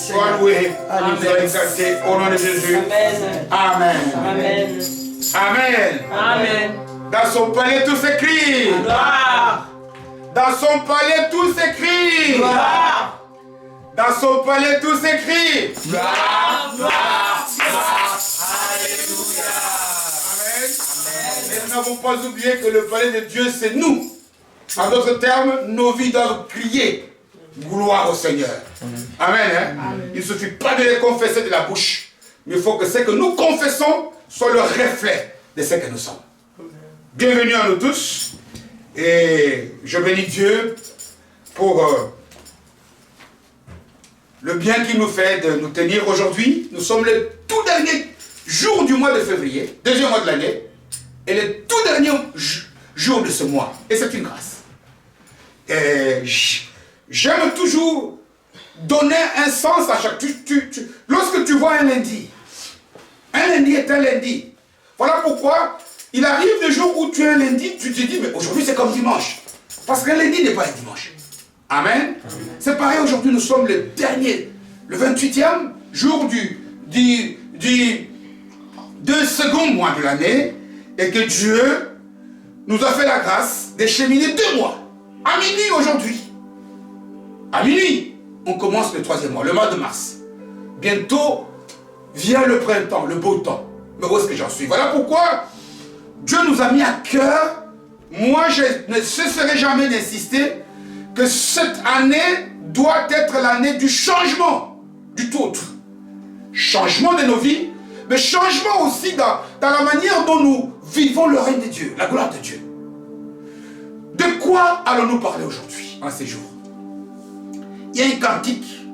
Sois loué, sois exalté au nom de Jésus. Amen. Amen. Amen. Amen. Dans son palais tout s'écrit. Dans son palais tout s'écrit. Dans son palais tout s'écrit. Alléluia. Amen. Et nous n'avons pas oublié que le palais de Dieu c'est nous. En d'autres termes, nos vies doivent crier gloire au Seigneur. Amen. Amen. Il ne suffit pas de les confesser de la bouche, mais il faut que ce que nous confessons soit le reflet de ce que nous sommes. Bienvenue à nous tous. Et je bénis Dieu pour le bien qu'il nous fait de nous tenir aujourd'hui. Nous sommes le tout dernier jour du mois de février, deuxième mois de l'année, et le tout dernier jour de ce mois. Et c'est une grâce. Et j'aime toujours donner un sens à chaque... Lorsque tu vois un lundi est un lundi. Voilà pourquoi il arrive des jours où tu es un lundi, tu te dis, mais aujourd'hui c'est comme dimanche. Parce qu'un lundi n'est pas un dimanche. Amen. C'est pareil, aujourd'hui nous sommes le dernier, le 28e jour du second mois de l'année, et que Dieu nous a fait la grâce de cheminer 2 mois. À minuit aujourd'hui. À minuit, on commence le 3e mois, le mois de mars. Bientôt vient le printemps, le beau temps. Mais où est-ce que j'en suis? Voilà pourquoi Dieu nous a mis à cœur. Moi, je ne cesserai jamais d'insister que cette année doit être l'année du changement, du tout autre. Changement de nos vies, mais changement aussi dans la manière dont nous vivons le règne de Dieu, la gloire de Dieu. De quoi allons-nous parler aujourd'hui, en ces jours? Il y a un cantique.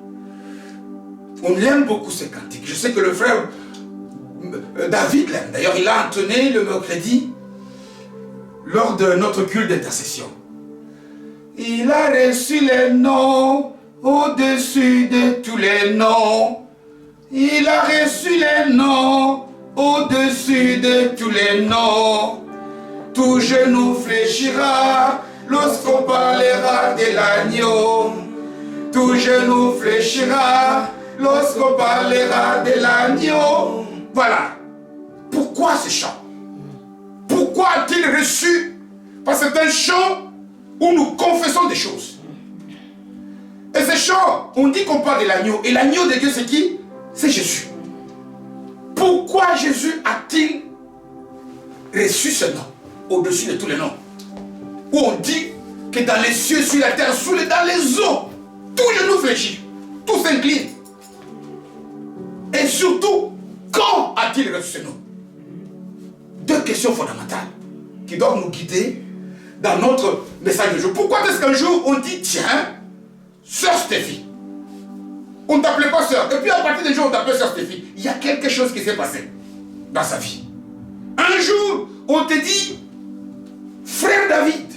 On aime beaucoup ce cantique. Je sais que le frère David l'aime. D'ailleurs, il a entonné le mercredi lors de notre culte d'intercession. Il a reçu les noms au-dessus de tous les noms. Il a reçu les noms au-dessus de tous les noms. Tout genou fléchira lorsqu'on parlera de l'agneau. Tout genou fléchira lorsqu'on parlera de l'agneau. Voilà. Pourquoi ce chant? Pourquoi a-t-il reçu? Parce que c'est un chant où nous confessons des choses. Et ce chant, on dit qu'on parle de l'agneau. Et l'agneau de Dieu, c'est qui? C'est Jésus. Pourquoi Jésus a reçu ce nom, au-dessus de tous les noms. Où on dit que dans les cieux, sur la terre, dans les eaux, tout genou fléchit, tout s'incline. Et surtout, quand a-t-il reçu ce nom? Deux questions fondamentales qui doivent nous guider dans notre message de jour. Pourquoi est-ce qu'un jour on dit, tiens, sœur Stéphie, on ne t'appelait pas sœur, et puis à partir du jour on t'appelle sœur Stéphie, il y a quelque chose qui s'est passé dans sa vie. Un jour, on te dit, frère David,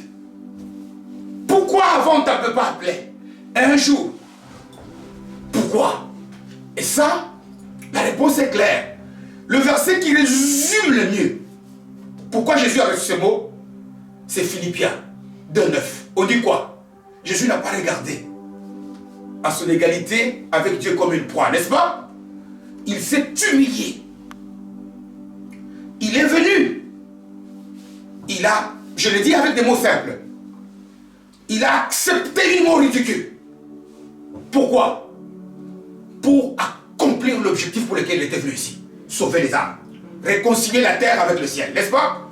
pourquoi avant on ne t'appelait pas appelé? Un jour, pourquoi? Et ça, la réponse est claire. Le verset qui résume le mieux pourquoi Jésus a reçu ce mot, c'est Philippiens 2,9. On dit quoi? Jésus n'a pas regardé à son égalité avec Dieu comme une proie, n'est-ce pas? Il s'est humilié. Il est venu. Il a, je le dis avec des mots simples, il a accepté une mort ridicule. Pourquoi? Pour accomplir l'objectif pour lequel il était venu ici. Sauver les âmes. Réconcilier la terre avec le ciel, n'est-ce pas?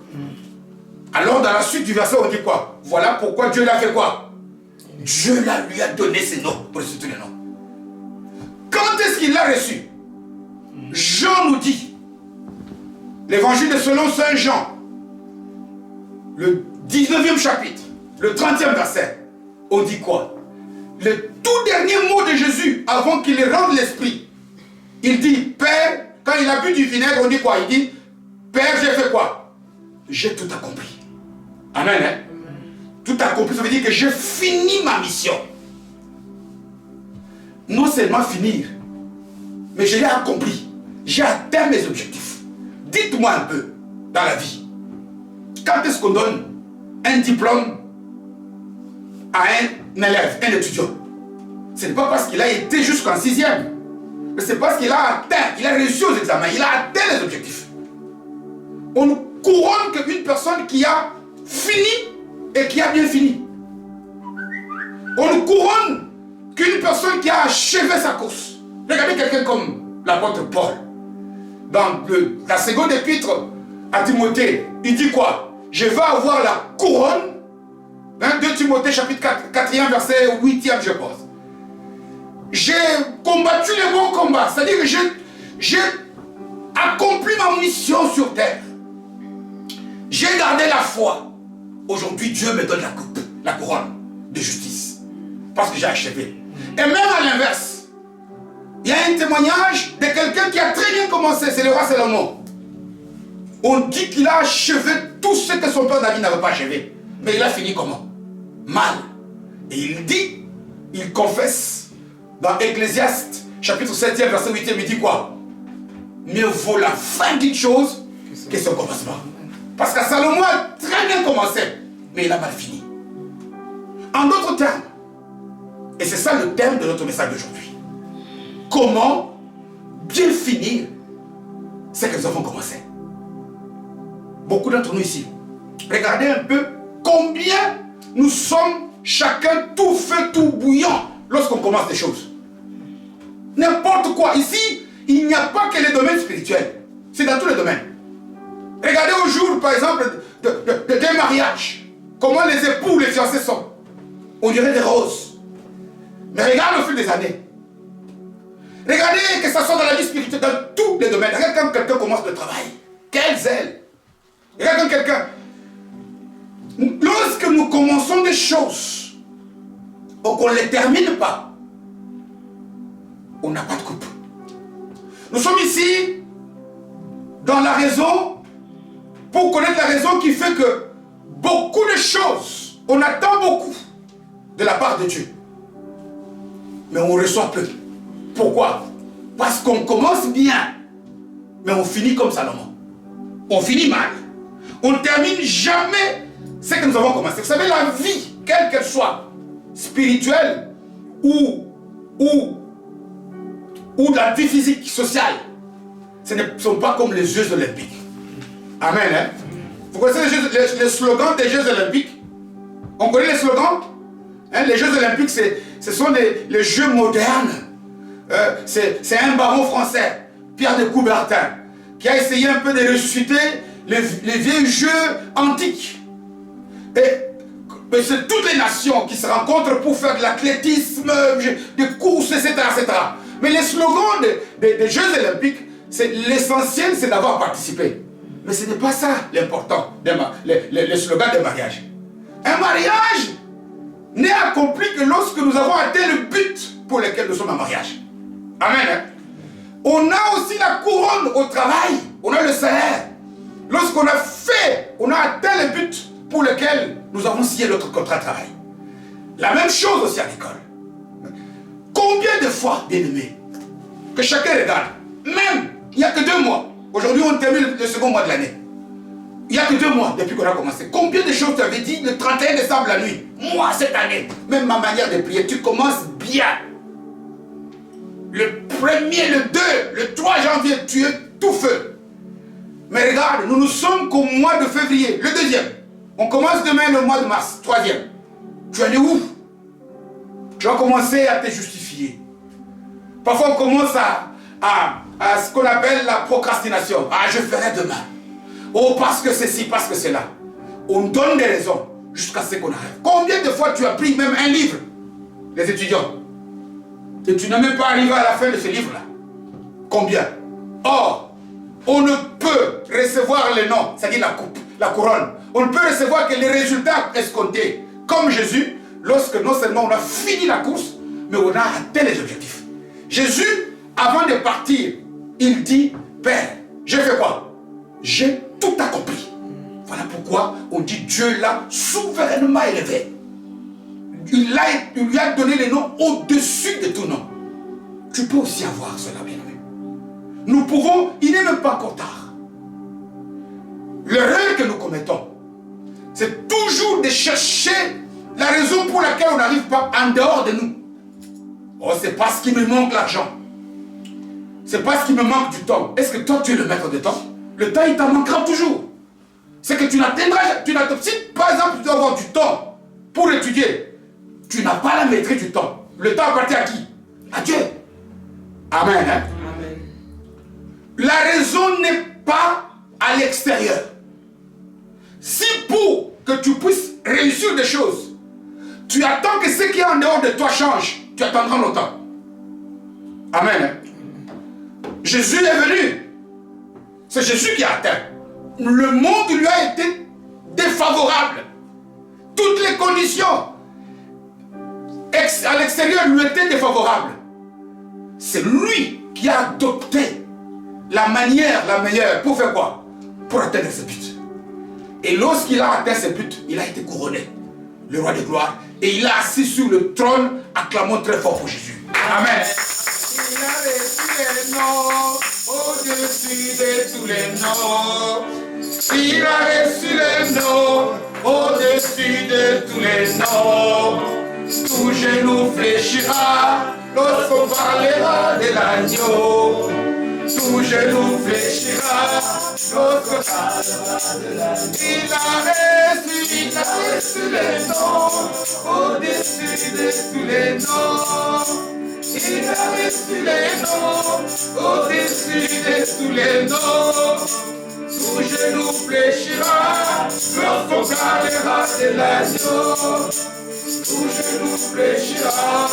Alors dans la suite du verset on dit quoi? Voilà pourquoi Dieu l'a fait quoi? Dieu lui a donné ses noms, pour citer les noms. Quand est-ce qu'il l'a reçu? Jean nous dit, l'évangile de selon Saint Jean, le 19e chapitre, le 30e verset, on dit quoi? Le tout dernier mot de Jésus, avant qu'il rende l'esprit, il dit, Père, quand il a bu du vinaigre, on dit quoi? Il dit, Père, j'ai fait quoi? J'ai tout accompli. Amen, hein? Tout accompli, ça veut dire que j'ai fini ma mission. Non seulement finir, mais je l'ai accompli. J'ai atteint mes objectifs. Dites-moi un peu, dans la vie, quand est-ce qu'on donne un diplôme à un élève, un étudiant? Ce n'est pas parce qu'il a été jusqu'en 6e, mais c'est parce qu'il a atteint, il a réussi aux examens, il a atteint les objectifs. On ne couronne qu'une personne qui a fini et qui a bien fini. On ne couronne qu'une personne qui a achevé sa course. Regardez quelqu'un comme l'apôtre Paul. Dans la seconde épître à Timothée, il dit quoi? Je vais avoir la couronne. 2 Timothée chapitre 4e verset 8e je pense. J'ai combattu le bon combat. C'est-à-dire que j'ai accompli ma mission sur terre. J'ai gardé la foi. Aujourd'hui, Dieu me donne la coupe, la couronne de justice. Parce que j'ai achevé. Et même à l'inverse, il y a un témoignage de quelqu'un qui a très bien commencé, c'est le roi Salomon. On dit qu'il a achevé tout ce que son père David n'avait pas achevé. Mais il a fini comment? Mal. Et il dit, il confesse, dans Ecclésiaste, chapitre 7e, verset 8e, il dit quoi? Mieux vaut la fin d'une chose que son commencement. Parce que Salomon a très bien commencé, mais il a mal fini. En d'autres termes, et c'est ça le thème de notre message d'aujourd'hui, comment bien finir ce que nous avons commencé. Beaucoup d'entre nous ici, regardez un peu combien nous sommes chacun tout feu, tout bouillant lorsqu'on commence des choses. N'importe quoi. Ici, il n'y a pas que les domaines spirituels. C'est dans tous les domaines. Regardez au jour, par exemple, d'un mariage. Comment les époux, les fiancés sont. On dirait des roses. Mais regarde au fil des années. Regardez que ça soit dans la vie spirituelle, dans tous les domaines. Regarde quand quelqu'un commence le travail. Quelle zèle. Regarde quand quelqu'un... Lorsque nous commençons des choses, ou qu'on ne les termine pas, on n'a pas de coupe. Nous sommes ici dans la raison, pour connaître la raison qui fait que beaucoup de choses, on attend beaucoup de la part de Dieu. Mais on reçoit peu. Pourquoi? Parce qu'on commence bien, mais on finit comme Salomon. On finit mal. On ne termine jamais ce que nous avons commencé. Vous savez, la vie, quelle qu'elle soit, spirituelle ou la vie physique, sociale, ce ne sont pas comme les Jeux olympiques. Amen. Hein? Vous connaissez les slogans des Jeux olympiques? On connaît les slogans? Hein? Les Jeux olympiques, ce sont les Jeux modernes. C'est un baron français, Pierre de Coubertin, qui a essayé un peu de ressusciter les vieux jeux antiques. Et c'est toutes les nations qui se rencontrent pour faire de l'athlétisme, des courses, etc., etc. Mais les slogans des Jeux olympiques, l'essentiel, c'est d'avoir participé. Mais ce n'est pas ça l'important, les slogans des mariages. Un mariage n'est accompli que lorsque nous avons atteint le but pour lequel nous sommes en mariage. Amen. On a aussi la couronne au travail, on a le salaire. Lorsqu'on a atteint le but pour lequel nous avons signé notre contrat de travail. La même chose aussi à l'école. Combien de fois, bien aimé, que chacun regarde, même, il n'y a que 2 mois. Aujourd'hui, on termine le second mois de l'année. Il n'y a que 2 mois depuis qu'on a commencé. Combien de choses tu avais dit le 31 décembre la nuit? Moi, cette année, même ma manière de prier, tu commences bien. Le 1er, le 2, le 3 janvier, tu es tout feu. Mais regarde, nous sommes qu'au mois de février, le 2e. On commence demain le mois de mars, 3e. Tu en es où? Tu vas commencer à te justifier. Parfois, on commence à ce qu'on appelle la procrastination. Ah, je ferai demain. Oh, parce que ceci, parce que cela. On donne des raisons jusqu'à ce qu'on arrive. Combien de fois tu as pris même un livre, les étudiants, et tu n'es même pas arrivé à la fin de ce livre-là? Combien? Or, on ne peut recevoir le nom, c'est-à-dire la coupe, la couronne. On ne peut recevoir que les résultats escomptés. Comme Jésus, lorsque non seulement on a fini la course, mais on a atteint les objectifs. Jésus, avant de partir, il dit, Père, j'ai fait quoi? J'ai tout accompli. Voilà pourquoi on dit Dieu l'a souverainement élevé. Il lui a donné les noms au-dessus de tout nom. Tu peux aussi avoir cela, bien aimé. Nous pouvons, il n'est même pas encore tard. L'erreur que nous commettons, c'est toujours de chercher la raison pour laquelle on n'arrive pas en dehors de nous. Oh, c'est parce qu'il me manque l'argent. C'est parce qu'il me manque du temps. Est-ce que toi, tu es le maître de temps? Le temps, il t'en manquera toujours. C'est que tu n'atteindras, si par exemple, tu dois avoir du temps pour étudier, tu n'as pas la maîtrise du temps. Le temps appartient à qui? À Dieu. Amen. Hein? Amen. La raison n'est pas à l'extérieur. Si pour que tu puisses réussir des choses, tu attends que ce qui est en dehors de toi change, tu attendras longtemps. Amen. Hein? Jésus est venu. C'est Jésus qui a atteint. Le monde lui a été défavorable. Toutes les conditions à l'extérieur lui étaient défavorables. C'est lui qui a adopté la manière la meilleure pour faire quoi? Pour atteindre ses buts. Et lorsqu'il a atteint ses buts, il a été couronné, le roi de gloire, et il a assis sur le trône, acclamant très fort pour Jésus. Amen. Il a reçu les noms au-dessus de tous les noms. Il a reçu les noms au-dessus de tous les noms. Tout genou fléchira lorsqu'on parlera de l'agneau. Tout genou fléchira lorsqu'on parlera de l'agneau. Il a reçu les noms au-dessus de tous les noms. Il a reçu les noms au-dessus de tous les noms. Tout genou fléchira lorsqu'on parlera de l'agneau. Tout genou fléchira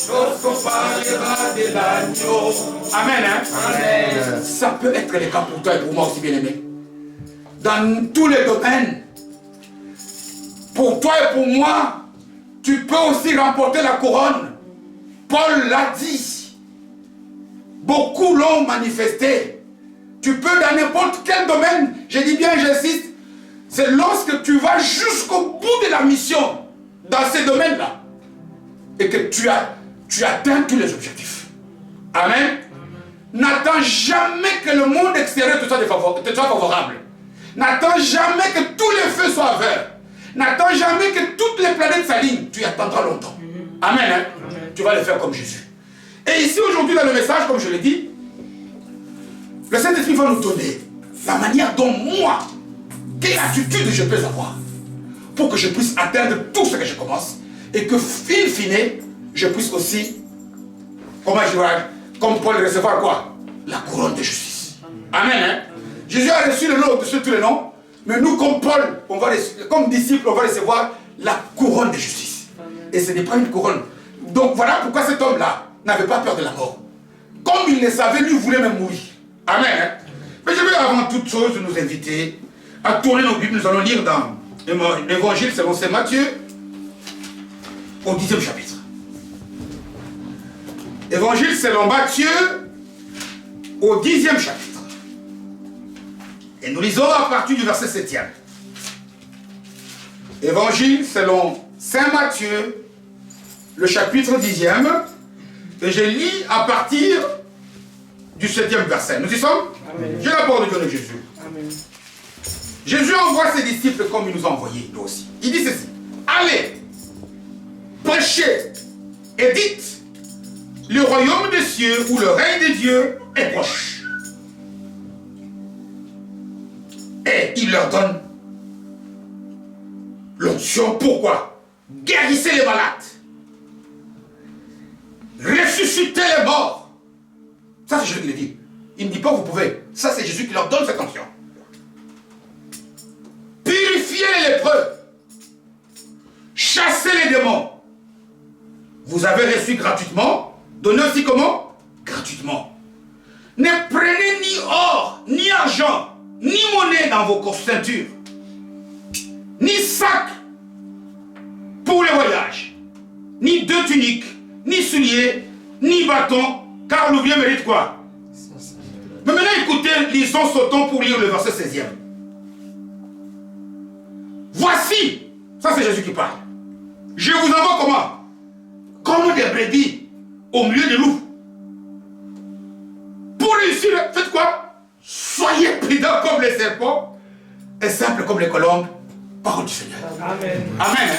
lorsqu'on parlera de l'agneau. Amen, hein? Amen. Ça peut être le cas pour toi et pour moi aussi, bien-aimé. Dans tous les domaines, pour toi et pour moi, tu peux aussi remporter la couronne. Paul l'a dit. Beaucoup l'ont manifesté. Tu peux dans n'importe quel domaine, je dis bien, j'insiste, c'est lorsque tu vas jusqu'au bout de la mission dans ces domaines-là et que tu atteins tous les objectifs. Amen. N'attends jamais que le monde extérieur te soit favorable. N'attends jamais que tous les feux soient verts. N'attends jamais que toutes les planètes s'alignent. Tu y attendras longtemps. Amen. Hein? Amen. Tu vas le faire comme Jésus. Et ici aujourd'hui dans le message, comme je l'ai dit, le Saint-Esprit va nous donner la manière dont moi, quelle attitude je peux avoir pour que je puisse atteindre tout ce que je commence et que, in fine, je puisse aussi, comme Paul, recevoir quoi? La couronne de justice. Amen. Hein? Jésus a reçu le nom au-dessus de tous les noms. Mais nous, comme Paul, comme disciples, on va recevoir la couronne de justice. Amen. Et ce n'est pas une couronne. Donc voilà pourquoi cet homme-là n'avait pas peur de la mort. Comme il le savait, lui voulait même mourir. Amen. Amen. Mais je veux avant toute chose nous inviter à tourner nos Bibles. Nous allons lire dans l'Évangile selon Saint Matthieu, au 10e chapitre. Évangile selon Matthieu, au 10e chapitre. Et nous lisons à partir du verset 7e. Évangile selon Saint Matthieu, le chapitre 10e. Et je lis à partir du 7e verset. Nous y sommes? Amen. J'ai la parole de Dieu de Jésus. Amen. Jésus envoie ses disciples comme il nous a envoyés, nous aussi. Il dit ceci. Allez, prêchez et dites, le royaume des cieux ou le règne de Dieu est proche. Et il leur donne l'onction. Pourquoi? Guérissez les malades. Ressuscitez les morts. Ça, c'est Jésus qui le dit. Il ne dit pas vous pouvez. Ça, c'est Jésus qui leur donne cette onction. Purifiez les lépreux. Chassez les démons. Vous avez reçu gratuitement. Donnez aussi comment? Gratuitement. Ne prenez ni or, ni argent, ni monnaie dans vos ceintures, ni sac pour le voyage, ni deux tuniques, ni souliers, ni bâton, car l'ouvrier mérite quoi? Mais maintenant écoutez, lisons, sautons pour lire le verset 16e. Voici, ça c'est Jésus qui parle. Je vous envoie comment? Comme des brebis au milieu des loups. Pour réussir, faites quoi? Soyez prudents comme les serpents et simples comme les colombes. Parole du Seigneur. Amen. Amen.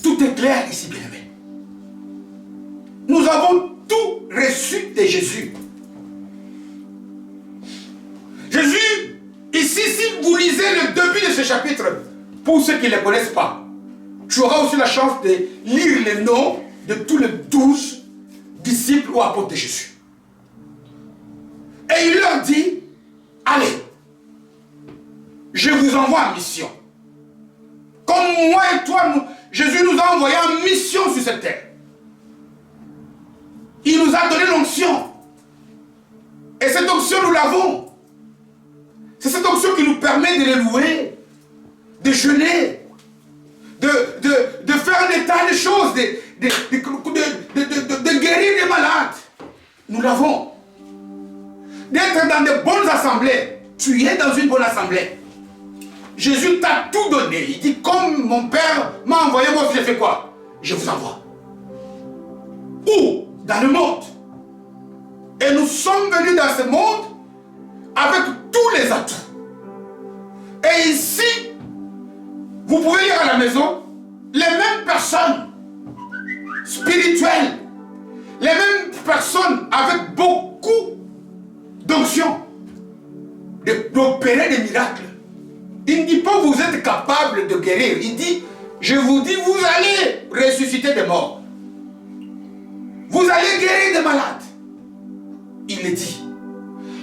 Tout est clair ici, bien-aimé. Nous avons tout reçu de Jésus. Jésus, ici, si vous lisez le début de ce chapitre, pour ceux qui ne le connaissent pas, tu auras aussi la chance de lire les noms de tous les 12 disciples ou apôtres de Jésus. Et il leur dit, allez, je vous envoie en mission. Comme moi et toi, Jésus nous a envoyés en mission sur cette terre. Il nous a donné l'onction. Et cette onction, nous l'avons. C'est cette onction qui nous permet de les louer, de jeûner, de faire un état de choses, de guérir des malades. Nous l'avons. D'être dans de bonnes assemblées. Tu es dans une bonne assemblée. Jésus t'a tout donné. Il dit, comme mon Père m'a envoyé, moi aussi j'ai fait quoi? Je vous envoie. Où? Dans le monde. Et nous sommes venus dans ce monde avec tous les atouts. Et ici, vous pouvez lire à la maison, les mêmes personnes spirituelles, les mêmes personnes avec beaucoup d'onction, d'opérer des miracles. Il ne dit pas vous êtes capable de guérir. Il dit, je vous dis, vous allez ressusciter des morts. Vous allez guérir des malades. Il le dit.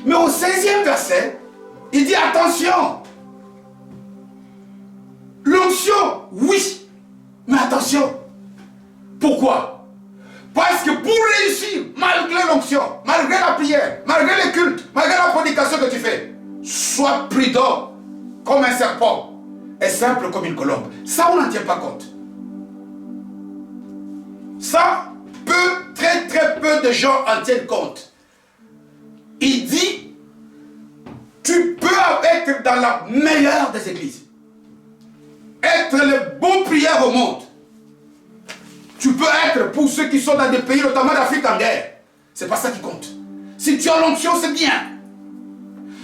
Mais au 16e verset, il dit attention. L'onction, oui. Mais attention. Pourquoi? Parce que pour réussir, malgré l'onction, malgré la prière, malgré les cultes, malgré la prédication que tu fais, sois prudent comme un serpent et simple comme une colombe. Ça, on n'en tient pas compte. Ça, très peu de gens en tiennent compte. Il dit, tu peux être dans la meilleure des églises, être le bon prieur au monde. Tu peux être, pour ceux qui sont dans des pays, notamment d'Afrique en guerre. C'est pas ça qui compte. Si tu as l'onction, c'est bien.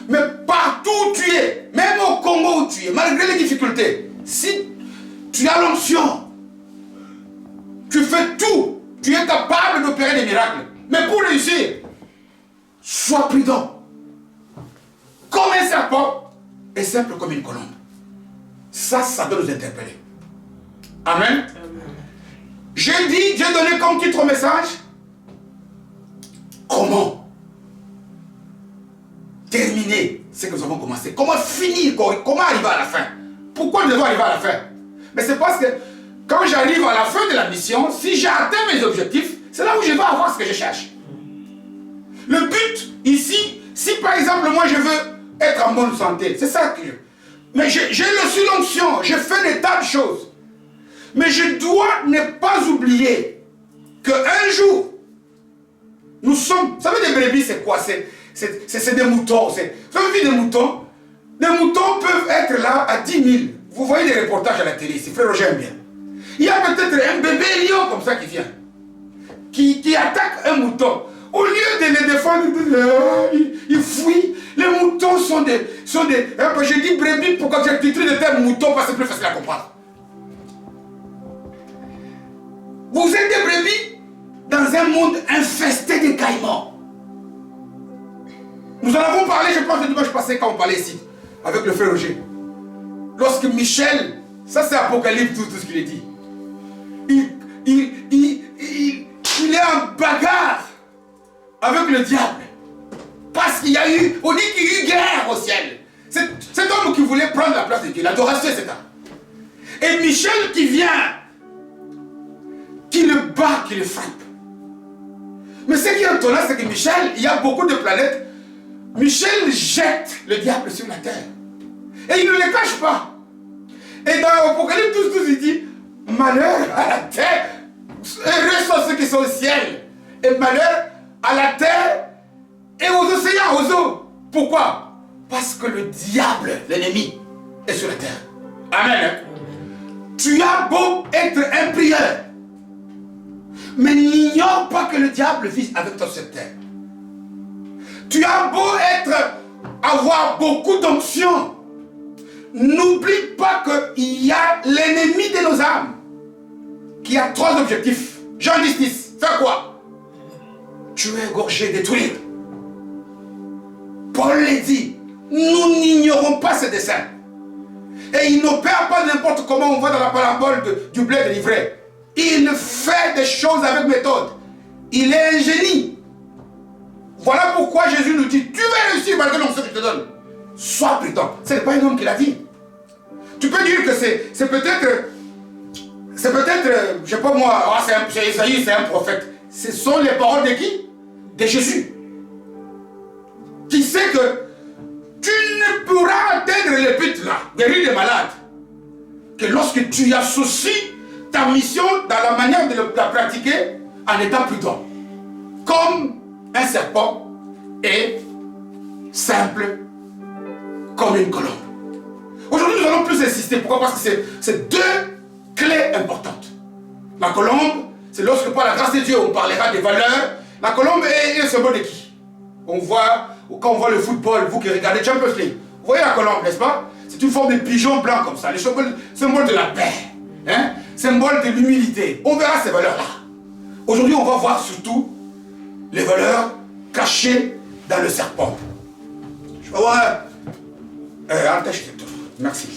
Mais partout où tu es, même au Congo où tu es, malgré les difficultés, si tu as l'onction, tu fais tout, tu es capable d'opérer des miracles. Mais pour réussir, sois prudent. Comme un serpent et simple comme une colombe. Ça doit nous interpeller. Amen. J'ai donné comme titre au message, comment terminer ce que nous avons commencé. Comment finir, comment arriver à la fin. Pourquoi nous devons arriver à la fin? Mais c'est parce que quand j'arrive à la fin de la mission, si j'ai atteint mes objectifs, c'est là où je vais avoir ce que je cherche. Le but ici, si par exemple moi je veux être en bonne santé, c'est ça que je... Mais j'ai reçu l'onction, j'ai fait des tas de choses. Mais je dois ne pas oublier qu'un jour, nous sommes... Vous savez, des brebis, c'est quoi? C'est des moutons. Vous avez vu des moutons? Des moutons peuvent être là à 10 000. Vous voyez les reportages à la télé, c'est frère Roger aime bien. Il y a peut-être un bébé lion comme ça qui vient, qui attaque un mouton. Au lieu de les défendre, il fuit. Les moutons sont des je dis brebis pourquoi j'ai titré le terme mouton parce que c'est plus facile à comprendre. Vous êtes des brebis dans un monde infesté de caïmans. Nous en avons parlé, je pense, le dimanche passé quand on parlait ici, avec le frère Roger. Lorsque Michel, ça c'est Apocalypse, tout ce qu'il a dit. Il est en bagarre avec le diable. Parce qu'il y a eu, on dit qu'il y a eu guerre au ciel. Cet homme qui voulait prendre la place de Dieu, l'adoration, etc. Et Michel qui vient, qui le bat, qui le frappe. Mais ce qui est étonnant, c'est que Michel, il y a beaucoup de planètes. Michel jette le diable sur la terre. Et il ne le cache pas. Et dans Apocalypse 12, il dit, malheur à la terre, heureux sont ceux qui sont au ciel. Et malheur à la terre et aux océans, aux eaux. Pourquoi? Parce que le diable, l'ennemi, est sur la terre. Amen. Tu as beau être un prieur, mais n'ignore pas que le diable vit avec toi sur cette terre. Tu as beau avoir beaucoup d'onction, n'oublie pas qu'il y a l'ennemi de nos âmes qui a 3 objectifs. Jean 10, faire quoi? Tuer, égorger, détruire. Paul l'a dit, nous n'ignorons pas ce dessein. Et il n'opère pas n'importe comment, on voit dans la parabole du blé de l'ivraie. Il fait des choses avec méthode. Il est un génie. Voilà pourquoi Jésus nous dit, tu vas réussir malgré l'onction que je te donne. Sois prudent. Ce n'est pas un homme qui l'a dit. Tu peux dire que c'est peut-être, je sais pas moi, c'est Isaïe, c'est un prophète. Ce sont les paroles de qui? De Jésus. Qui sait que tu ne pourras atteindre le but là, guérir les malades, que lorsque tu associes ta mission dans la manière de la pratiquer en étant prudent. Comme un serpent est simple comme une colombe. Aujourd'hui, nous allons plus insister. Pourquoi? Parce que c'est 2 clés importantes. La colombe, c'est lorsque par la grâce de Dieu, on parlera des valeurs. La colombe est un symbole de qui? On voit, quand on voit le football, vous qui regardez Champions League, vous voyez la colombe, n'est-ce pas? C'est une forme de pigeon blanc comme ça, le symbole de la paix, hein? Symbole de l'humilité. On verra ces valeurs-là. Aujourd'hui, on va voir surtout les valeurs cachées dans le serpent. Je vais voir. Merci.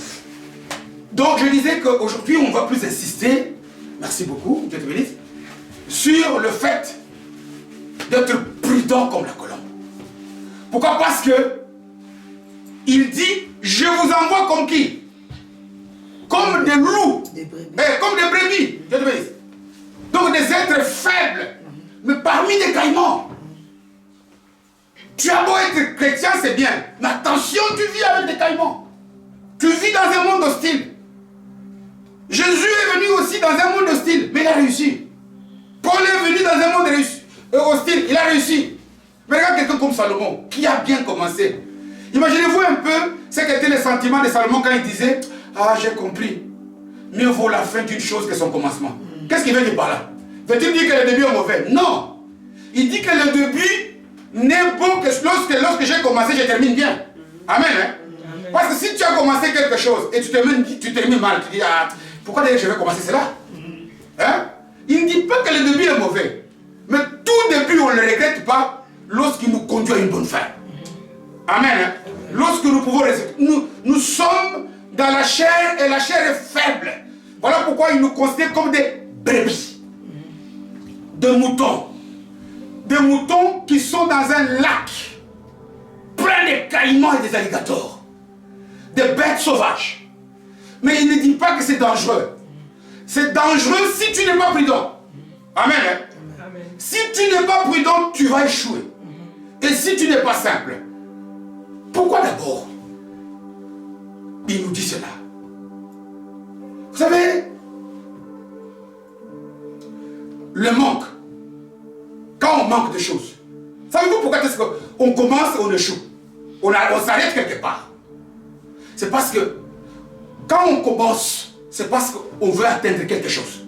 Donc, je disais qu'aujourd'hui, on va plus insister, merci beaucoup, Dieu te bénisse, sur le fait d'être prudent comme la colombe. Pourquoi? Parce que il dit, je vous envoie comme qui? Comme des loups, comme des brebis. Dieu te bénisse. Donc des êtres faibles, mais parmi des caïmans. Tu as beau être chrétien, c'est bien, mais attention, tu vis avec des caïmans. Tu vis dans un monde hostile. Jésus est venu aussi dans un monde hostile, mais il a réussi. Paul est venu dans un monde hostile, il a réussi. Mais regarde quelqu'un comme Salomon, qui a bien commencé. Imaginez-vous un peu ce qu'étaient les sentiments de Salomon quand il disait, ah, j'ai compris, mieux vaut la fin d'une chose que son commencement. Qu'est-ce qu'il veut dire par là? Veut-il dire que le début est mauvais? Non. Il dit que le début n'est bon que lorsque j'ai commencé, je termine bien. Amen. Hein? Amen. Parce que si tu as commencé quelque chose et tu termines mal, tu dis, ah, pourquoi d'ailleurs je vais commencer cela? Hein? Il ne dit pas que le début est mauvais. Mais tout début, on ne le regrette pas lorsqu'il nous conduit à une bonne fin. Amen. Hein? Lorsque nous pouvons résister. Nous sommes dans la chair et la chair est faible. Voilà pourquoi il nous considère comme des brebis. Des moutons. Des moutons qui sont dans un lac plein de caïmans et des alligators, des bêtes sauvages. Mais il ne dit pas que c'est dangereux. C'est dangereux si tu n'es pas prudent. Amen. Hein? Amen. Si tu n'es pas prudent, tu vas échouer. Et si tu n'es pas simple, pourquoi d'abord il nous dit cela? Vous savez, le manque, quand on manque de choses, savez-vous pourquoi est-ce qu'on commence et on échoue? On s'arrête quelque part. C'est parce que quand on commence, c'est parce qu'on veut atteindre quelque chose.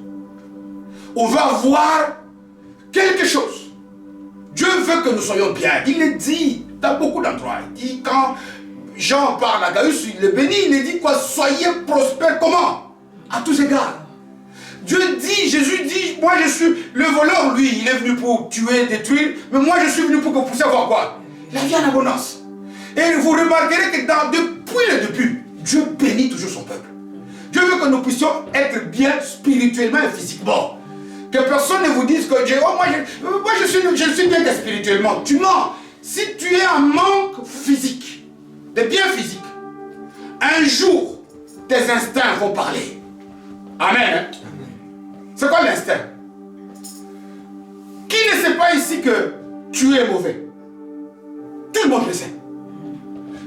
On veut avoir quelque chose. Dieu veut que nous soyons bien. Il le dit dans beaucoup d'endroits. Il dit quand Jean parle à Gaius, il le bénit, il dit quoi? Soyez prospères comment? À tous égards. Dieu dit, Jésus dit, moi je suis le voleur, lui, il est venu pour tuer, détruire, mais moi je suis venu pour que vous puissiez avoir quoi? La vie en abondance. Et vous remarquerez que depuis le début, Dieu bénit toujours son peuple. Dieu veut que nous puissions être bien spirituellement et physiquement. Que personne ne vous dise que Dieu, oh, moi je suis bien que spirituellement. Tu mens. Si tu es en manque physique, de bien physique, un jour, tes instincts vont parler. Amen. Hein? C'est quoi l'instinct? Qui ne sait pas ici que tu es mauvais? Tout le monde le sait.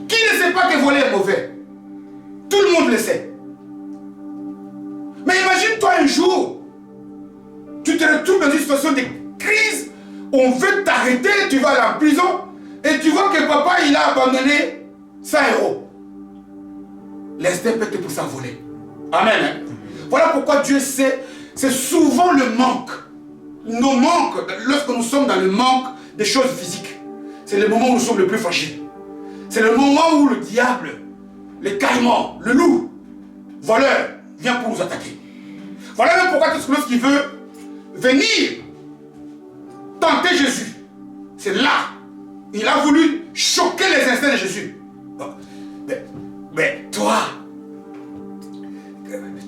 Qui ne sait pas que voler est mauvais? Tout le monde le sait. Mais imagine-toi un jour, tu te retrouves dans une situation de crise, on veut t'arrêter, tu vas aller en prison, et tu vois que papa il a abandonné 100 €. L'instinct peut te pousser à voler. Amen. Hein? Voilà pourquoi Dieu sait, c'est souvent le manque. Nos manques, lorsque nous sommes dans le manque des choses physiques, c'est le moment où nous sommes le plus fragiles. C'est le moment où le diable, les caïmans, le loup, voleur, vient pour nous attaquer. Voilà même pourquoi lorsqu'il veut venir tenter Jésus, c'est là, il a voulu choquer les instincts de Jésus. Mais toi,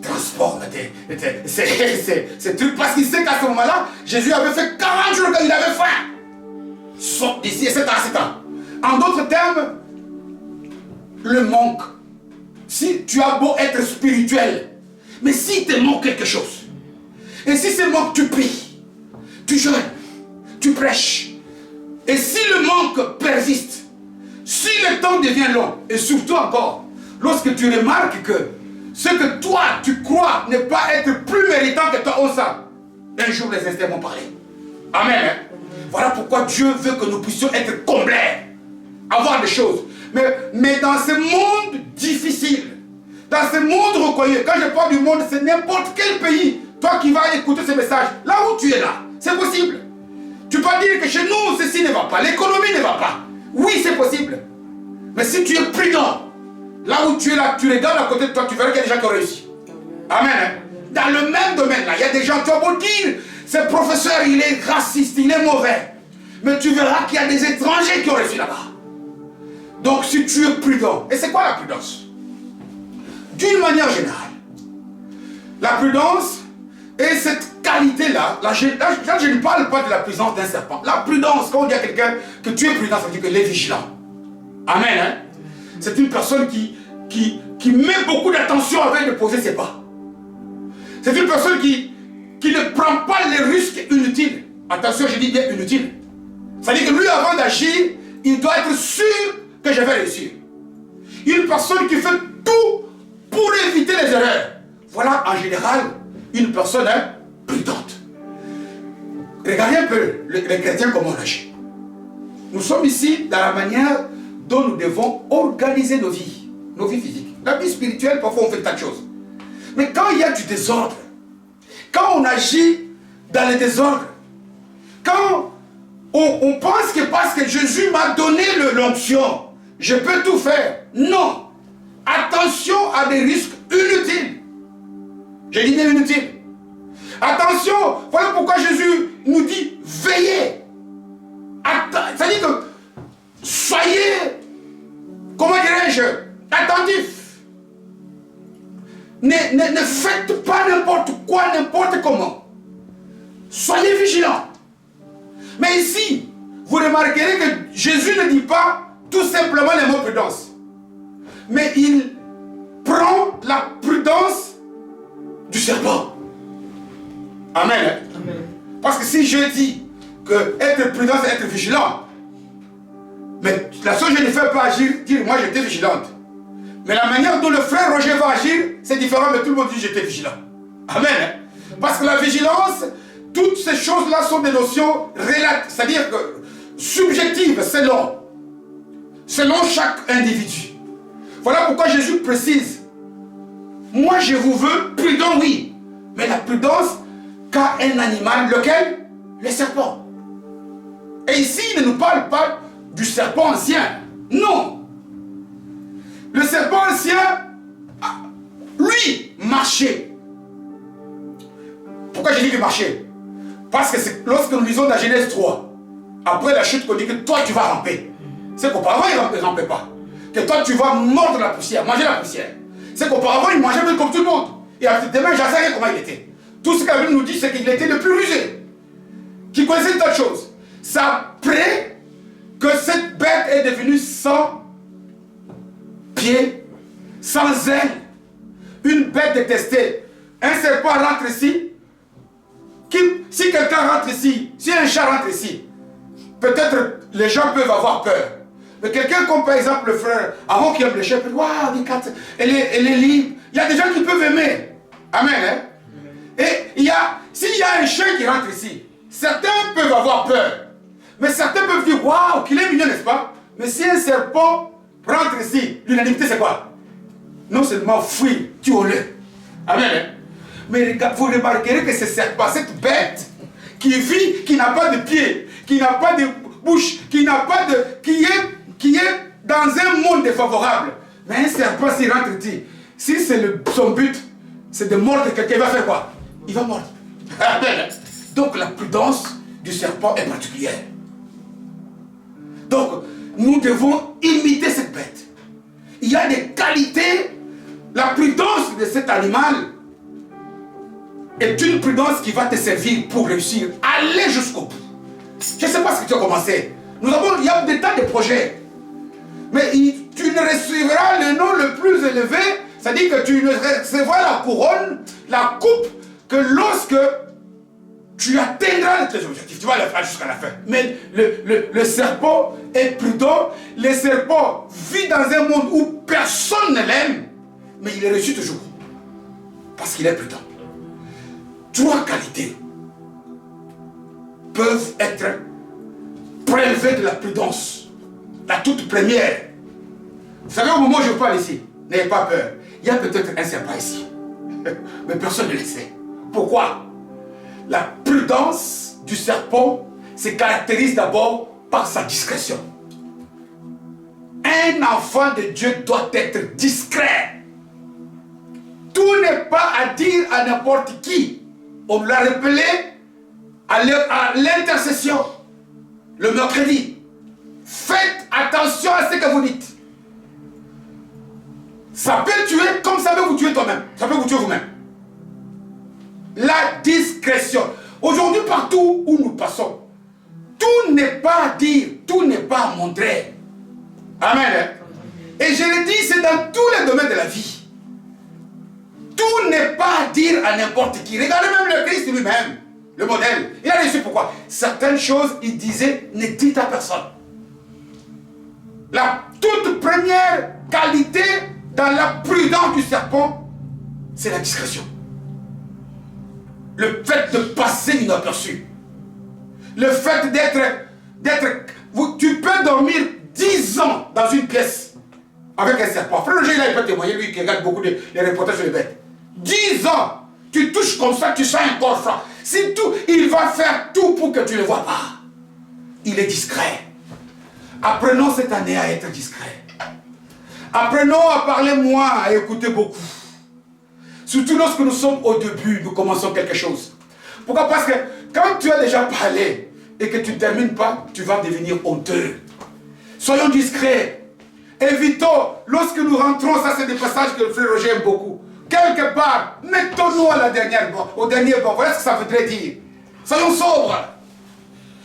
transport, c'est truc, parce qu'il sait qu'à ce moment-là, Jésus avait fait 40 jours qu'il avait faim. Sort d'ici, etc. En d'autres termes, le manque. Si tu as beau être spirituel, mais si te manque quelque chose, et si ce manque tu pries, tu jeûnes, tu prêches, et si le manque persiste, si le temps devient long, et surtout encore, lorsque tu remarques que ce que toi tu crois ne pas être plus méritant que toi, un jour les instincts vont parler. Amen. Hein? Voilà pourquoi Dieu veut que nous puissions être complets, avoir des choses. Mais dans ce monde difficile, dans ce monde reconnu, quand je parle du monde, c'est n'importe quel pays, toi qui vas écouter ce message, là où tu es là, c'est possible. Tu peux dire que chez nous, ceci ne va pas, l'économie ne va pas. Oui, c'est possible. Mais si tu es prudent, là où tu es là, tu regardes à côté de toi, tu verras qu'il y a des gens qui ont réussi. Amen. Hein? Dans le même domaine là, il y a des gens, tu vas beau dire, ce professeur, il est raciste, il est mauvais. Mais tu verras qu'il y a des étrangers qui ont réussi là-bas. Donc si tu es prudent, et c'est quoi la prudence? D'une manière générale, la prudence est cette qualité-là, là je ne parle pas de la prudence d'un serpent. La prudence, quand on dit à quelqu'un que tu es prudent, ça veut dire qu'il est vigilant. Amen. Hein? C'est une personne qui met beaucoup d'attention avant de poser ses pas. C'est une personne qui ne prend pas les risques inutiles. Attention, je dis bien inutiles. C'est-à-dire que lui, avant d'agir, il doit être sûr que je vais réussir. Une personne qui fait tout pour éviter les erreurs. Voilà en général une personne prudente. Regardez un peu les chrétiens comment on agit. Nous sommes ici dans la manière dont nous devons organiser nos vies physiques. La vie spirituelle, parfois on fait tas de choses. Mais quand il y a du désordre, quand on agit dans le désordre, quand on pense que parce que Jésus m'a donné l'onction, je peux tout faire. Non. Attention à des risques inutiles. J'ai dit bien inutiles. Attention, voilà pourquoi Jésus nous dit veillez. C'est-à-dire que soyez, comment dirais-je, attentifs. Ne faites pas n'importe quoi, n'importe comment. Soyez vigilants. Mais ici, vous remarquerez que Jésus ne dit pas tout simplement les mots prudence. Mais il prend la prudence du serpent. Amen. Amen. Parce que si je dis que être prudent, c'est être vigilant. Mais la chose, je ne fais pas agir, dire moi j'étais vigilante. Mais la manière dont le frère Roger va agir, c'est différent, mais tout le monde dit j'étais vigilant. Amen. Parce que la vigilance, toutes ces choses-là sont des notions relatives, c'est-à-dire que subjectives, selon chaque individu. Voilà pourquoi Jésus précise. Moi je vous veux prudent, oui. Mais la prudence qu'a un animal, lequel? Le serpent. Et ici, il ne nous parle pas du serpent ancien. Non. Le serpent ancien, lui, marchait. Pourquoi j'ai dit qu'il marchait? Parce que lorsque nous lisons dans Genèse 3, après la chute, qu'on dit que toi tu vas ramper. C'est qu'auparavant il ne rampait pas. Que toi tu vas mordre la poussière, manger la poussière. C'est qu'auparavant il mangeait comme tout le monde. Et demain, j'en sais rien comment il était. Tout ce que la Bible nous dit, c'est qu'il était le plus rusé. Qui connaissait d'autres choses. C'est après que cette bête est devenue sans pied, sans aile, une bête détestée. Un serpent rentre ici. Si quelqu'un rentre ici, si un chat rentre ici, peut-être les gens peuvent avoir peur. Mais quelqu'un comme par exemple le frère, avant qu'il aime le chat, peut dire waouh, elle est libre. Il y a des gens qui peuvent aimer. Amen. Hein? Et s'il y a un chien qui rentre ici, certains peuvent avoir peur. Mais certains peuvent dire waouh, qu'il est mignon, n'est-ce pas? Mais si un serpent rentre ici, l'unanimité c'est quoi? Non seulement fuir, tuer-le. Amen. Hein? Mais vous remarquerez que ce serpent, cette bête qui vit, qui n'a pas de pied, qui n'a pas de bouche, qui est dans un monde défavorable. Mais un serpent, s'il rentre ici, si son but, c'est de mordre quelqu'un, il va faire quoi? Il va mordre. Donc la prudence du serpent est particulière. Donc nous devons imiter cette bête. Il y a des qualités. La prudence de cet animal est une prudence qui va te servir pour réussir, aller jusqu'au bout. Je ne sais pas ce que tu as commencé. Il y a des tas de projets. Mais tu ne recevras le nom le plus élevé, c'est-à-dire que tu ne recevras la couronne, la coupe, que lorsque tu atteindras tes objectifs. Tu vas le faire jusqu'à la fin. Mais le serpent est prudent. Le serpent vit dans un monde où personne ne l'aime, mais il est reçu toujours. Parce qu'il est prudent. 3 qualités peuvent être prélevées de la prudence. La toute première. Vous savez, au moment où je parle ici, n'ayez pas peur. Il y a peut-être un serpent ici. Mais personne ne le sait. Pourquoi? La prudence du serpent se caractérise d'abord par sa discrétion. Un enfant de Dieu doit être discret. Tout n'est pas à dire à n'importe qui. On l'a rappelé à l'intercession le mercredi. Faites attention à ce que vous dites. Ça peut tuer comme ça peut vous tuer toi-même. Ça peut vous tuer vous-même. La discrétion. Aujourd'hui, partout où nous passons, tout n'est pas à dire, tout n'est pas à montrer. Amen. Et je le dis, c'est dans tous les domaines de la vie. Tout n'est pas à dire à n'importe qui. Regardez même le Christ lui-même, le modèle. Il a réussi pourquoi? Certaines choses, il disait, ne dites à personne. La toute première qualité dans la prudence du serpent, c'est la discrétion. Le fait de passer inaperçu. Le fait tu peux dormir 10 ans dans une pièce avec un serpent. Frère Roger, il peut témoigner, lui qui regarde beaucoup les reportages sur les bêtes. 10 ans, tu touches comme ça, tu sens un corps franc. C'est tout, il va faire tout pour que tu ne le vois pas. Il est discret. Apprenons cette année à être discret. Apprenons à parler moins, à écouter beaucoup. Surtout lorsque nous sommes au début, nous commençons quelque chose. Pourquoi? Parce que quand tu as déjà parlé et que tu ne termines pas, tu vas devenir honteux. Soyons discrets. Évitons, lorsque nous rentrons, ça c'est des passages que le frère Roger aime beaucoup. Quelque part, mettons-nous à la dernière banc, au dernier banc. Voilà ce que ça voudrait dire. Soyons sobres.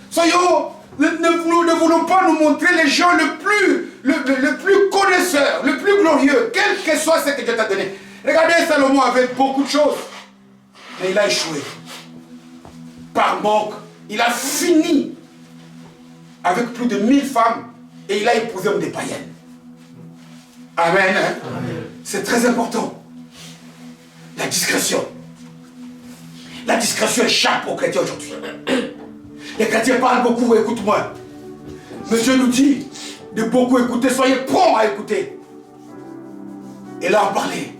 Soyons nous ne voulons pas nous montrer les gens le plus connaisseur, le plus glorieux, quel que soit ce que Dieu t'a donné. Regardez, Salomon avait beaucoup de choses, mais il a échoué. Par manque, il a fini avec plus de 1000 femmes et il a épousé des païennes. Amen. Amen. C'est très important. La discrétion. La discrétion échappe aux chrétiens aujourd'hui. Les chrétiens parlent beaucoup, écoute-moi. Mais Dieu nous dit de beaucoup écouter, soyez prompts à écouter. Et là, en parler.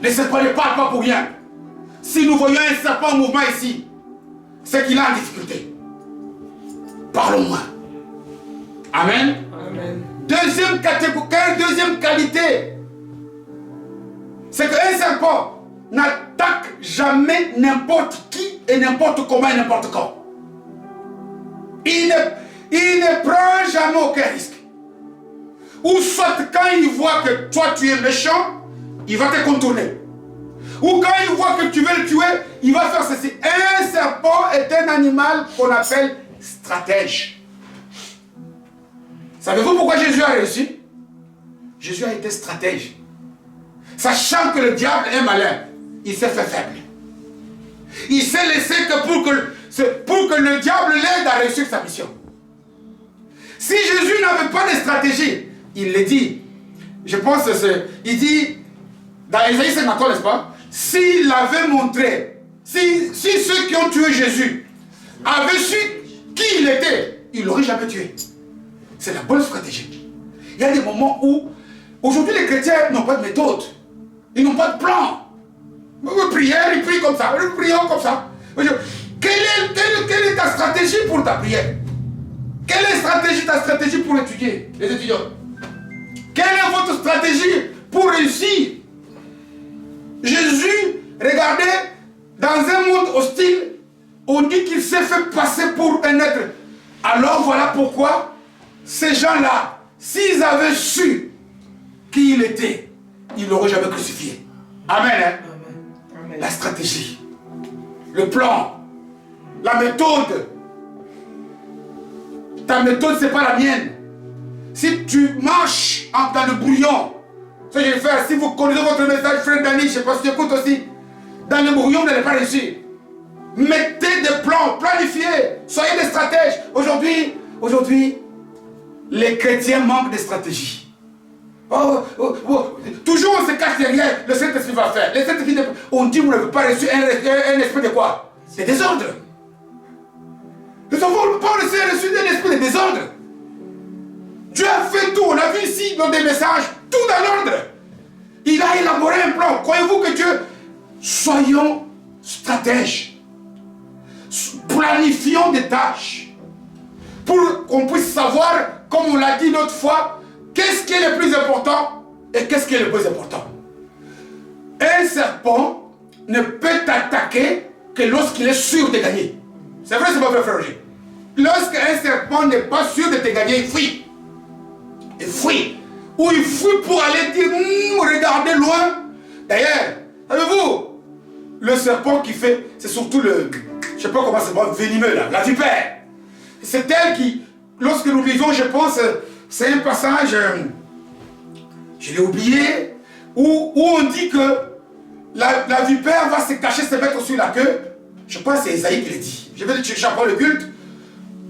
Les serpents ne parlent pas pour rien. Si nous voyons un serpent en mouvement ici, c'est qu'il a en difficulté. Parlons-moi. Amen. Amen. Deuxième qualité, c'est qu'un serpent n'attaque jamais n'importe qui et n'importe comment et n'importe quand. Il ne prend jamais aucun risque. Ou soit quand il voit que toi tu es méchant, il va te contourner. Ou quand il voit que tu veux le tuer, il va faire ceci. Un serpent est un animal qu'on appelle stratège. Savez-vous pourquoi Jésus a réussi? Jésus a été stratège. Sachant que le diable est malin, il s'est fait faible. Il s'est laissé que pour que le diable l'aide à réussir sa mission. Si Jésus n'avait pas de stratégie, il le dit. Je pense que il dit, dans Ésaïe 53, n'est-ce pas? S'il avait montré, si ceux qui ont tué Jésus avaient su qui il était, il ne l'aurait jamais tué. C'est la bonne stratégie. Il y a des moments où, aujourd'hui les chrétiens n'ont pas de méthode. Ils n'ont pas de plan. Prière, ils prient comme ça. Nous prions comme ça. Quelle est ta stratégie pour ta prière? Quelle est ta stratégie pour étudier, les étudiants? Quelle est votre stratégie pour réussir? Jésus, regardez, dans un monde hostile, on dit qu'il s'est fait passer pour un être. Alors voilà pourquoi ces gens-là, s'ils avaient su qui il était, ils ne l'auraient jamais crucifié. Amen, hein? Amen. La stratégie, le plan, la méthode. Ta méthode, ce n'est pas la mienne. Si tu marches dans le brouillon, ça je vais faire, si vous connaissez votre message, frère Dani, je ne sais pas si tu écoutes aussi, dans le brouillon, vous n'allez pas réussir. Mettez des plans, planifiez, soyez des stratèges. Aujourd'hui, les chrétiens manquent de stratégie. Toujours on se cache derrière, le Saint-Esprit va faire. Le Saint-Esprit, on dit que vous n'avez pas reçu un esprit de quoi? C'est désordre. Nous n'avons pas reçu un esprit de désordre. Dieu a fait tout, on a vu ici dans des messages, tout dans l'ordre. Il a élaboré un plan. Croyez-vous que Dieu, soyons stratèges, planifions des tâches, pour qu'on puisse savoir, comme on l'a dit l'autre fois, qu'est-ce qui est le plus important et qu'est-ce qui est le plus important. Un serpent ne peut t'attaquer que lorsqu'il est sûr de gagner. C'est vrai, c'est pas vrai, frère Roger. Lorsqu'un serpent n'est pas sûr de te gagner, il fuit. Il fuit. Ou il fuit pour aller dire, regardez loin. D'ailleurs, savez-vous, le serpent qui fait, c'est surtout le, je sais pas comment c'est moi, venimeux là, la vipère. C'est elle qui, lorsque nous lisons, je pense, c'est un passage, je l'ai oublié, où on dit que la vipère va se cacher, se mettre sur la queue. Je pense que c'est Esaïe qui le dit. Je vais le chercher après le culte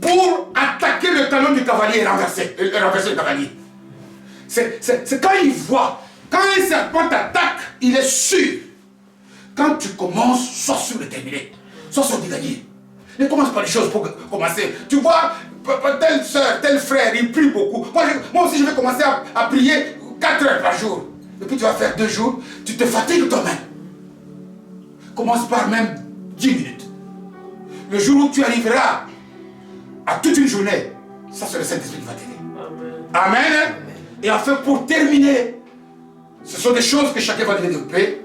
pour attaquer le talon du cavalier et renverser le cavalier. C'est quand il voit, quand un serpent t'attaque, il est sûr. Quand tu commences, sois sûr de terminer, sois sûr de gagner. Ne commence pas les choses pour commencer. Tu vois, telle soeur, tel frère, il prie beaucoup. Moi aussi, je vais commencer à prier 4 heures par jour. Et puis tu vas faire 2 jours, tu te fatigues toi-même. Commence par même 10 minutes. Le jour où tu arriveras à toute une journée, ça c'est le Saint-Esprit qui va t'aider. Amen. Amen. Et enfin, pour terminer, ce sont des choses que chacun va développer.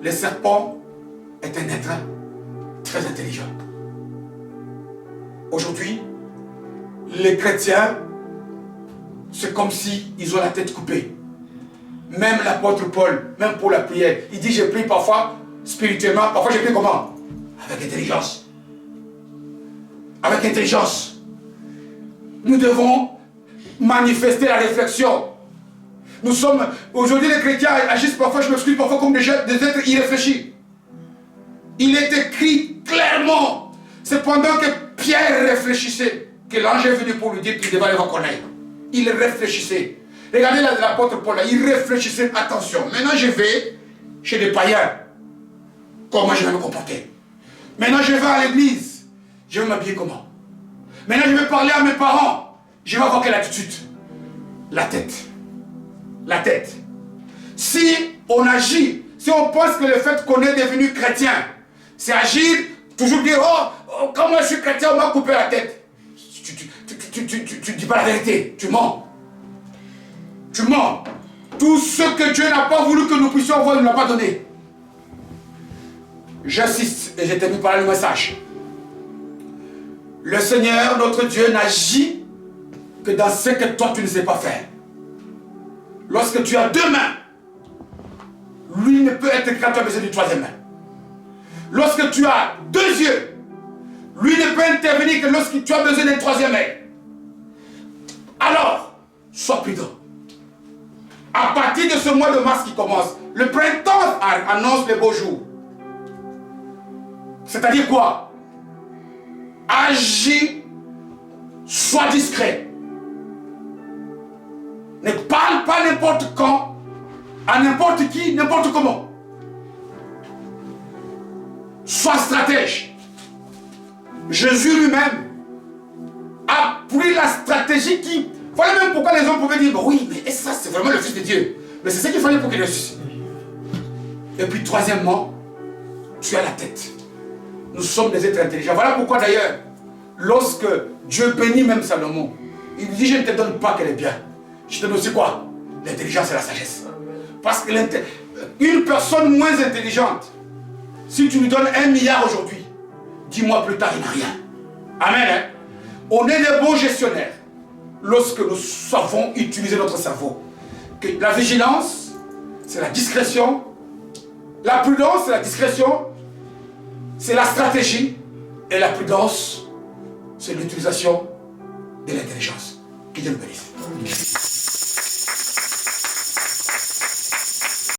Le serpent est un être très intelligent. Aujourd'hui, les chrétiens, c'est comme s'ils ont la tête coupée. Même l'apôtre Paul, même pour la prière, il dit, je prie parfois spirituellement, parfois je prie comment? Avec intelligence. avec intelligence. Nous devons manifester la réflexion. Nous sommes, aujourd'hui les chrétiens agissent parfois, je m'excuse, parfois comme des êtres irréfléchis. Il est écrit clairement, c'est pendant que Pierre réfléchissait, que l'ange est venu pour lui dire qu'il devait aller reconnaître. Il réfléchissait. Regardez l'apôtre Paul, là, il réfléchissait, attention, maintenant je vais chez des païens. Comment je vais me comporter? Maintenant je vais à l'église, je vais m'habiller comment? Maintenant je vais parler à mes parents, je vais avoir quelle attitude? La tête. La tête. Si on agit, si on pense que le fait qu'on est devenu chrétien, c'est agir, toujours dire, oh, quand moi je suis chrétien, on m'a coupé la tête. Tu dis pas la vérité, tu mens. Tu mens. Tout ce que Dieu n'a pas voulu que nous puissions avoir, il ne l'a pas donné. J'insiste et je termine par le message. Le Seigneur, notre Dieu, n'agit que dans ce que toi tu ne sais pas faire. Lorsque tu as deux mains, lui ne peut être quand tu as besoin d'une troisième main. Lorsque tu as deux yeux, lui ne peut intervenir que lorsque tu as besoin d'une troisième main. Alors, sois prudent. À partir de ce mois de mars qui commence, le printemps annonce les beaux jours. C'est-à-dire quoi? Agis, sois discret. Ne parle pas n'importe quand, à n'importe qui, n'importe comment. Sois stratège. Jésus lui-même a pris la stratégie qui... Voilà même pourquoi les hommes pouvaient dire, oui, mais ça c'est vraiment le Fils de Dieu. Mais c'est ce qu'il fallait pour qu'il ressuscite. Et puis troisièmement, tu as la tête. Nous sommes des êtres intelligents. Voilà pourquoi d'ailleurs, lorsque Dieu bénit même Salomon, il dit, je ne te donne pas qu'elle est bien. Je te donne aussi quoi? L'intelligence et la sagesse. Parce que une personne moins intelligente, si tu lui donnes 1 milliard aujourd'hui, 10 mois plus tard, il n'a rien. Amen. Hein? On est des bons gestionnaires lorsque nous savons utiliser notre cerveau. Que la vigilance, c'est la discrétion. La prudence, c'est la discrétion. C'est la stratégie. Et la prudence, c'est l'utilisation de l'intelligence. Que Dieu nous bénisse.